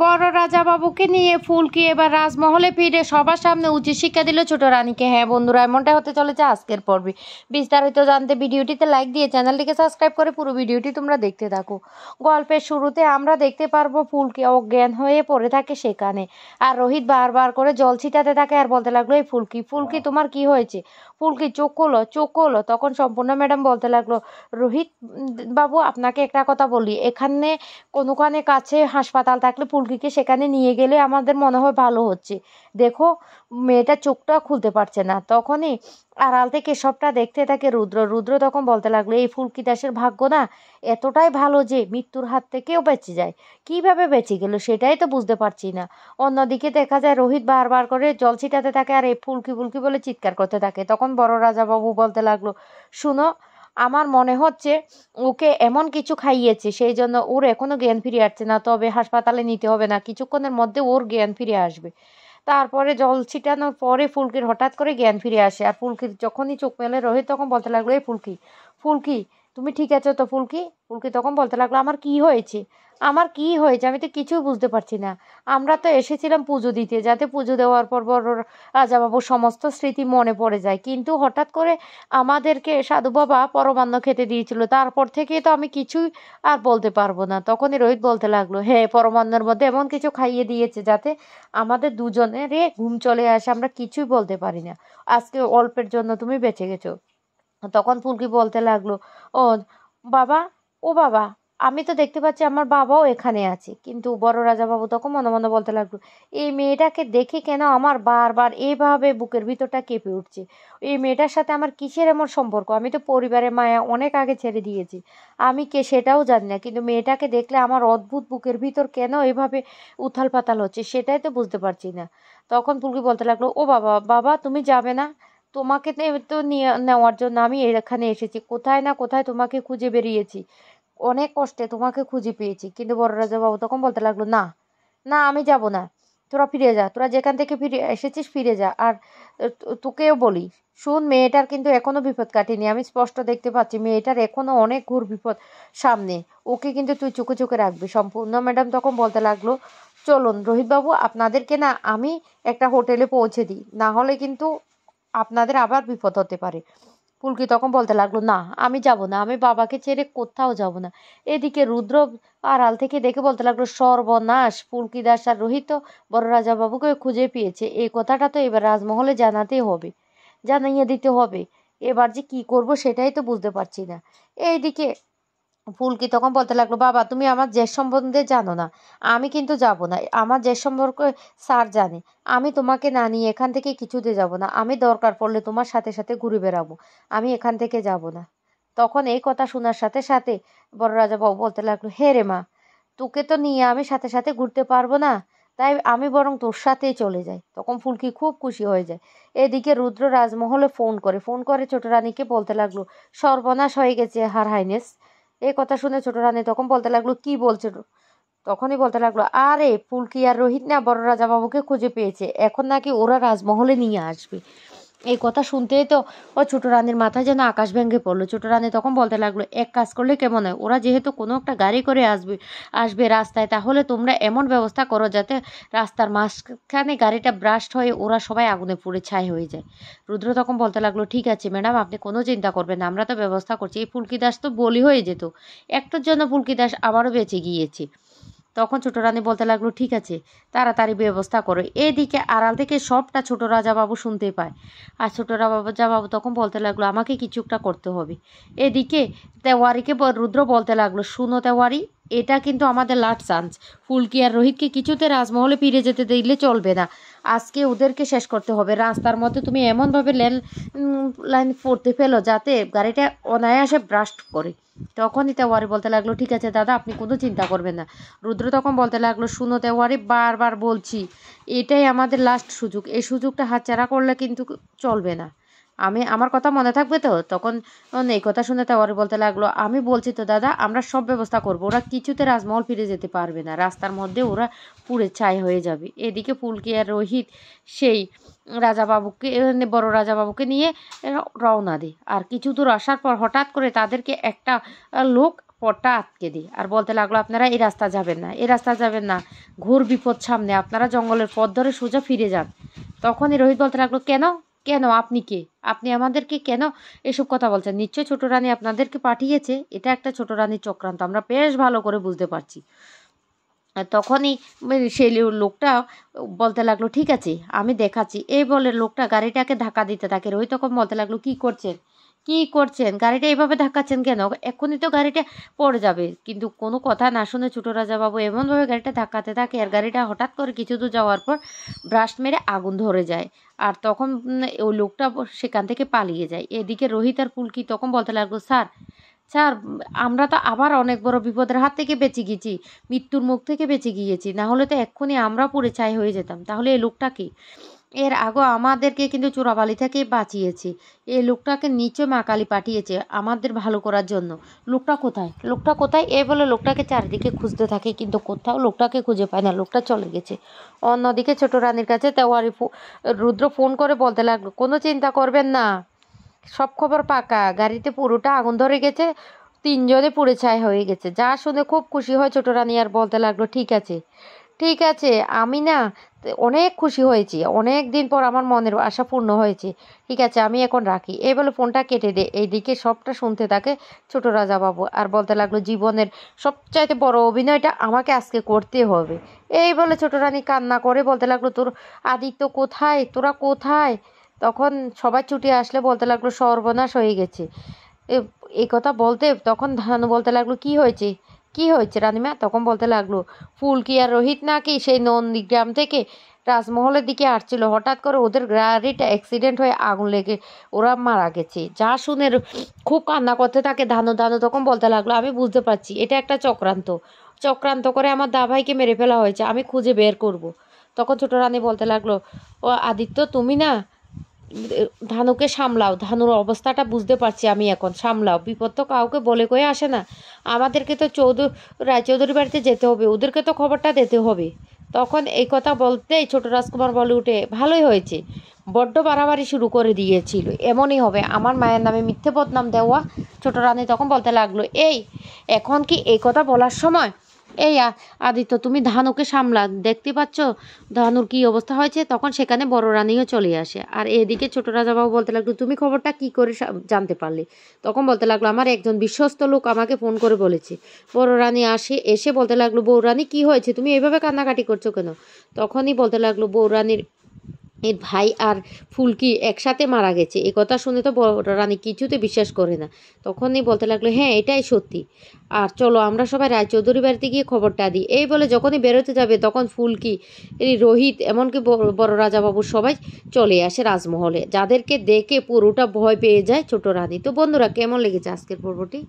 বড় রাজা বাবুকে নিয়ে ফুলকি এবার রাজমহলে ফিরে সবার সামনে উচিত শিক্ষা দিল ছোট রানীকে। হ্যাঁ বন্ধুরা, এমনটা হতে চলেছে আজকের পর্বে। বিস্তারিত জানতে ভিডিওটিতে লাইক দিয়ে চ্যানেলটিকে সাবস্ক্রাইব করে পুরো ভিডিওটি তোমরা দেখতে থাকো। গল্পের শুরুতে আমরা দেখতে পারবো ফুলকি অজ্ঞান হয়ে পড়ে থাকে সেখানে, আর রোহিত বারবার করে জল ছিটাতে থাকে আর বলতে লাগলো, এই ফুলকি ফুলকি তোমার কি হয়েছে? ফুলকি চোখ খোলো। তখন সম্পূর্ণ ম্যাডাম বলতে লাগলো, রোহিত বাবু আপনাকে একটা কথা বলি, এখানে কোনোখানে কাছে হাসপাতাল থাকলে ফুলকিকে সেখানে নিয়ে গেলে আমাদের মনে হয় ভালো হচ্ছে। দেখো মেয়েটা চোখটা খুলতে পারছে না। তখনই আড়াল থেকে সবটা দেখতে থাকে রুদ্র তখন বলতে লাগলো, এই ফুলকি দাসের ভাগ্য না এতটাই ভালো যে মৃত্যুর হাত থেকেও বেঁচে যায়। কিভাবে বেঁচে গেল সেটাই তো বুঝতে পারছি না। অন্যদিকে দেখা যায় রোহিত বারবার করে জল ছিটাতে থাকে আর এই ফুলকি ফুলকি বলে চিৎকার করতে থাকে। তখন বড় রাজা বাবু বলতে লাগলো, শুনো, আমার মনে হচ্ছে ওকে এমন কিছু খাইয়েছে সেই জন্য ওর এখনো জ্ঞান ফিরে আসছে না, তবে হাসপাতালে নিতে হবে না, কিছুক্ষণের মধ্যে ওর জ্ঞান ফিরে আসবে। তারপরে জল ছিটানোর পরে ফুলকির হঠাৎ করে জ্ঞান ফিরে আসে আর ফুলকির যখনই চোখ মেলে রোহিত তখন বলতে লাগলো, এই ফুলকি ফুলকি তুমি ঠিক আছো তো? ফুলকি ফুলকি তখন বলতে লাগলো, আমার কি হয়েছে? আমি তো কিছুই বুঝতে পারছি না। আমরা তো এসেছিলাম পুজো দিতে, যাতে পুজো দেওয়ার পর বড় রাজাবাবুর সমস্ত স্মৃতি মনে পড়ে যায়, কিন্তু হঠাৎ করে আমাদেরকে সাধু বাবা পরমান্ন খেতে দিয়েছিল, তারপর থেকে তো আমি কিছুই আর বলতে পারবো না। তখনই রোহিত বলতে লাগলো, হ্যাঁ পরমান্নর মধ্যে এমন কিছু খাইয়ে দিয়েছে যাতে আমাদের দুজনেরই ঘুম চলে আসে, আমরা কিছুই বলতে পারি না। আজকে অল্পের জন্য তুমি বেঁচে গেছো। তখন ফুলকি বলতে লাগলো, ও বাবা, ও বাবা, আমি তো দেখতে পাচ্ছি আমার বাবাও এখানে আছে। কিন্তু বড় রাজা বাবু তখন মনে মনে বলতে লাগলো, এই মেয়েটাকে দেখে কেন আমার বারবার এইভাবে বুকের ভিতরটা কেঁপে উঠছে? এই মেয়েটার সাথে আমার কিসের এমন সম্পর্ক? আমি তো পরিবারের মায়া অনেক আগে ছেড়ে দিয়েছি, আমি কে সেটাও জানি না, কিন্তু মেয়েটাকে দেখলে আমার অদ্ভুত বুকের ভিতর কেন এভাবে উথাল পাতাল হচ্ছে সেটাই তো বুঝতে পারছি না। তখন ফুলকি বলতে লাগলো, ও বাবা বাবা, তুমি যাবে না? তোমাকে তো নিয়ে নেওয়ার জন্য আমি এখানে এসেছি, কোথায় না কোথায় তোমাকে খুঁজে বেরিয়েছি, অনেক কষ্টে তোমাকে খুঁজে পেয়েছি। কিন্তু বড় রাজা বাবু তখন বলতে লাগলো, না না, আমি যাব না, তোরা ফিরে যা, তোরা যেখান থেকে ফিরে এসেছিস ফিরে যা। আর তোকেও বলি, শুন, মেয়েটার কিন্তু এখনো বিপদ কাটেনি, আমি স্পষ্ট দেখতে পাচ্ছি মেয়েটার এখনো অনেক ঘোর বিপদ সামনে, ওকে কিন্তু তুই চোখে চোখে রাখবি। সম্পূর্ণ ম্যাডাম তখন বলতে লাগলো, চলুন রোহিতবাবু, আপনাদেরকে না আমি একটা হোটেলে পৌঁছে দিই, না হলে কিন্তু আপনাদের আবার বিপদ হতে পারে। ফুলকি তখন বলতে লাগলো, না আমি যাব না, আমি বাবাকে ছেড়ে কোথাও যাব না। এদিকে রুদ্র আড়াল থেকে দেখে বলতে লাগলো, সর্বনাশ, ফুলকি দাস আর রোহিত বড় রাজা বাবুকে খুঁজে পেয়েছে, এই কথাটা তো এবার রাজমহলে জানাতেই হবে, জানাইয়ে দিতে হবে। এবার যে কি করব সেটাই তো বুঝতে পারছি না। এইদিকে ফুলকি তখন বলতে লাগলো, বাবা তুমি আমার জেঠ সম্বন্ধে জানো না, আমি কিন্তু যাব না, আমার জেঠ সম্পর্কে স্যার জানে, আমি তোমাকে না নিয়ে এখান থেকে কিছুতে যাব না, আমি দরকার পড়লে তোমার সাথে সাথে ঘুরে বেড়াবো, আমি এখান থেকে যাব না। তখন এই কথা শোনার সাথে সাথে বড় রাজা বাবু বলতে লাগলো, হে রে মা, তোকে তো নিয়ে আমি সাথে সাথে ঘুরতে পারবো না, তাই আমি বরং তোর সাথেই চলে যাই। তখন ফুলকি খুব খুশি হয়ে যায়। এদিকে রুদ্র রাজমহলে ফোন করে ছোট রানীকে বলতে লাগলো, সর্বনাশ হয়ে গেছে হার হাইনেস। এই কথা শুনে ছোট রানী তখন বলতে লাগলো, কি বলছো? তখনই বলতে লাগলো, আরে ফুলকি আর রোহিত না বড় রাজা বাবুকে খুঁজে পেয়েছে, এখন নাকি ওরা রাজমহলে নিয়ে আসবে। এই কথা শুনতেই তো ও ছোট রানীর মাথায় যেন আকাশ ভেঙে পড়লো। ছোট রানী তখন বলতে লাগলো, এক কাজ করলে কেমন হয়, ওরা যেহেতু কোনো একটা গাড়ি করে আসবে রাস্তায়, তাহলে তোমরা এমন ব্যবস্থা করো যাতে রাস্তার মাঝখানে গাড়িটা ব্রাস্ট হয়ে ওরা সবাই আগুনে পুড়ে ছাই হয়ে যায়। রুদ্র তখন বলতে লাগলো, ঠিক আছে ম্যাডাম, আপনি কোনো চিন্তা করবেন না, আমরা তো ব্যবস্থা করছি। এই ফুলকি দাস তো বলি হয়ে যেত, একটার জন্য ফুলকি দাস আবারও বেঁচে গিয়েছে। তখন ছোট রানী বলতে লাগলো, ঠিক আছে, তাড়াতাড়ি ব্যবস্থা করো। এদিকে আড়াল থেকে সবটা ছোট রাজা বাবু শুনতে পায়। আর ছোট রাজা বাবু তখন বলতে লাগলো, আমাকে কিছু একটা করতে হবে। এদিকে তেওয়ারিকে রুদ্র বলতে লাগলো, শুনো তেওয়ারি, এটা কিন্তু আমাদের লাস্ট চান্স, ফুলকি আর রোহিতকে কিছুতে রাজমহলে ফিরে যেতে দিলে চলবে না, আজকে ওদেরকে শেষ করতে হবে। রাস্তার মধ্যে তুমি এমনভাবে লাইন পড়তে ফেলো যাতে গাড়িটা অনায়াসে ব্রাস্ট করে। তখনই তেওয়ারি বলতে লাগলো, ঠিক আছে দাদা, আপনি কোনো চিন্তা করবেন না। রুদ্র তখন বলতে লাগলো, শুনো তেওয়ারি, বারবার বলছি, এটাই আমাদের লাস্ট সুযোগ, এই সুযোগটা হাতছাড়া করলে কিন্তু চলবে না। আমার কথা মনে থাকবে তো? তখন এই কথা শুনে তেওয়ারি বলতে লাগলো, আমি বলছি তো দাদা, আমরা সব ব্যবস্থা করব, ওরা কিছুতে রাজমহল ফিরে যেতে পারবে না, রাস্তার মধ্যে ওরা পুড়ে ছাই হয়ে যাবে। এদিকে ফুলকি আর রোহিত সেই বড় রাজা বাবুকে নিয়ে রওনা দেয়। আর কিছু দূর আসার পর হঠাৎ করে তাদেরকে একটা লোক পথটা আটকে দিই আর বলতে লাগলো আপনারা এই রাস্তা যাবেন না, এই রাস্তা যাবেন না, ঘোর বিপদ সামনে, আপনারা জঙ্গলের পথ ধরে সোজা ফিরে যান। তখনই রোহিত বলতে লাগলো কেন, কেন আপনি কে, আপনি আমাদেরকে কেন এসব কথা বলছেন? নিশ্চয়ই ছোট রানী আপনাদেরকে পাঠিয়েছে, এটা একটা ছোট রানীর চক্রান্ত, আমরা বেশ ভালো করে বুঝতে পারছি। আর তখনই সেই লোকটা বলতে লাগলো ঠিক আছে আমি দেখাচ্ছি, এই বলে লোকটা গাড়িটাকে ধাক্কা দিতে থাকে। রোহিত তখন বলতে লাগলো কি করছেন, কি করছেন, গাড়িটা এইভাবে ধাক্কাচ্ছেন কেন, এক্ষুনি তো গাড়িটা পড়ে যাবে। কিন্তু কোনো কথা না শুনে ছোট রাজাবাবু এমনভাবে গাড়িটা ধাক্কাতে থাকে আর গাড়িটা হঠাৎ করে কিছু দূর যাওয়ার পর ব্রাস্ট মেরে আগুন ধরে যায়। আর তখন ওই লোকটা সেখান থেকে পালিয়ে যায়। এদিকে রোহিত আর ফুলকি তখন বলতে লাগলো স্যার, স্যার আমরা তো আবার অনেক বড় বিপদের হাত থেকে বেঁচে গেছি, মৃত্যুর মুখ থেকে বেঁচে গিয়েছি, না হলে তো এক্ষুনি আমরা পুড়ে ছাই হয়ে যেতাম। তাহলে এই লোকটা কি? এর আগে আমাদেরকে কিন্তু চোরাবালি থেকে বাঁচিয়েছে, এই লোকটাকে নিচে মা কালী পাঠিয়েছে আমাদের ভালো করার জন্য। লোকটা কোথায়, লোকটা কোথায়, এ বলে লোকটাকে চারিদিকে খুঁজতে থাকে, কিন্তু কোথাও লোকটাকে খুঁজে পায় না, লোকটা চলে গেছে। অন্যদিকে ছোট রানীর কাছে তেওয়ারি রুদ্র ফোন করে বলতে লাগলো কোনো চিন্তা করবেন না, সব খবর পাকা, গাড়িতে পুরোটা আগুন ধরে গেছে, তিনজনে পুড়ে ছাই হয়ে গেছে। যা শুনে খুব খুশি হয় ছোট রানী আর বলতে লাগলো ঠিক আছে, ঠিক আছে, আমি না অনেক খুশি হয়েছি, অনেক দিন পর আমার মনের আশা পূর্ণ হয়েছে, ঠিক আছে আমি এখন রাখি। এই বলে ফোনটা কেটে দে। এইদিকে সবটা শুনতে থাকে ছোট রাজা বাবু আর বলতে লাগলো জীবনের সবচাইতে বড় অভিনয়টা আমাকে আজকে করতে হবে। এই বলে ছোট রানী কান্না করে বলতে লাগলো তোর আদিত্য কোথায়, তোরা কোথায়? তখন সবাই ছুটে আসলে বলতে লাগলো সর্বনাশ হয়ে গেছে। এই কথা বলতে তখন ধানু বলতে লাগলো কি হয়েছে, কি হয়েছে রানীমা? তখন বলতে লাগলো ফুলকি আর রোহিত নাকি সেই নন্দীগ্রাম থেকে রাজমহলের দিকে আসছিল, হঠাৎ করে ওদের গাড়িটা অ্যাক্সিডেন্ট হয়ে আগুন লেগে ওরা মারা গেছে। যা শুনে খুব কান্না করতে থাকে ধানু। ধানু তখন বলতে লাগলো আমি বুঝতে পারছি এটা একটা চক্রান্ত, চক্রান্ত করে আমার দাভাইকে মেরে ফেলা হয়েছে, আমি খুঁজে বের করব। তখন ছোট রানী বলতে লাগলো ও আদিত্য তুমি না ধানুকে সামলাও, ধানুর অবস্থাটা বুঝতে পারছি আমি, এখন সামলাও, বিপদ তো কাউকে বলে কয়ে আসে না, আমাদেরকে তো রায়চৌধুরী বাড়িতে যেতে হবে, ওদেরকে তো খবরটা দিতে হবে। তখন এই কথা বলতেই ছোট রাজকুমার বলে উঠে ভালোই হয়েছে, বড্ড বাড়াবাড়ি শুরু করে দিয়েছিল, এমনই হবে, আমার মায়ের নামে মিথ্যে বদনাম দেওয়া। ছোট রানী তখন বলতে লাগলো এই এখন কি এই কথা বলার সময়? এই আদিত্য তুমি ধানুকে সামলা, দেখতে পাচ্ছ ধানুর কি অবস্থা হয়েছে। তখন সেখানে বড় রানীও চলে আসে আর এদিকে ছোট রাজাবাবু বলতে লাগলো তুমি খবরটা কি করে জানতে পারলে? তখন বলতে লাগলো আমার একজন বিশ্বস্ত লোক আমাকে ফোন করে বলেছে। বড় রানী এসে বলতে লাগলো বউ রানী কি হয়েছে, তুমি এইভাবে কান্নাকাটি করছো কেন? তখনই বলতে লাগলো বউ রানীর এর ভাই আর ফুলকি একসাথে মারা গেছে। এই কথা শুনে তো বড় রানী কিছুতে বিশ্বাস করে না। তখনই বলতে লাগলো হ্যাঁ এটাই সত্যি, আর চলো আমরা সবাই রায়চৌধুরী বাড়িতে গিয়ে খবরটা দিই। এই বলে যখনই বেরোতে যাবে তখন ফুলকি রোহিত এমনকি বড় রাজাবাবু সবাই চলে আসে রাজমহলে, যাদেরকে দেখে পুরোটা ভয় পেয়ে যায় ছোট রানী। তো বন্ধুরা কেমন লেগেছে আজকের পর্বটি?